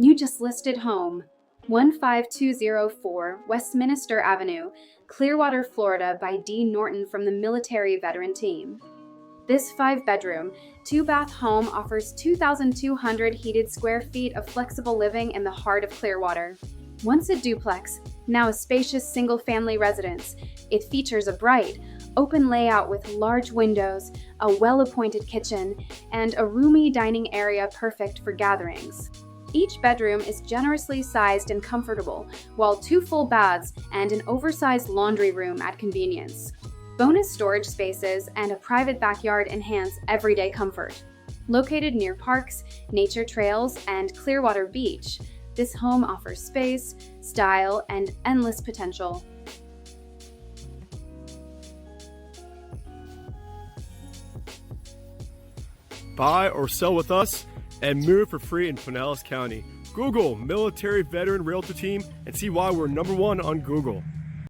You just listed home 15204 Westminister Avenue, Clearwater, Florida by D. Norton from the Military Veteran Team. This 5-bedroom, 2-bath home offers 2,200 heated square feet of flexible living in the heart of Clearwater. Once a duplex, now a spacious single-family residence, it features a bright, open layout with large windows, a well-appointed kitchen, and a roomy dining area perfect for gatherings. Each bedroom is generously sized and comfortable, while 2 full baths and an oversized laundry room at convenience. Bonus storage spaces and a private backyard enhance everyday comfort. Located near parks, nature trails, and Clearwater Beach, this home offers space, style, and endless potential. Buy or sell with us and move for free in Pinellas County. Google Military Veteran Realtor Team and see why we're #1 on Google.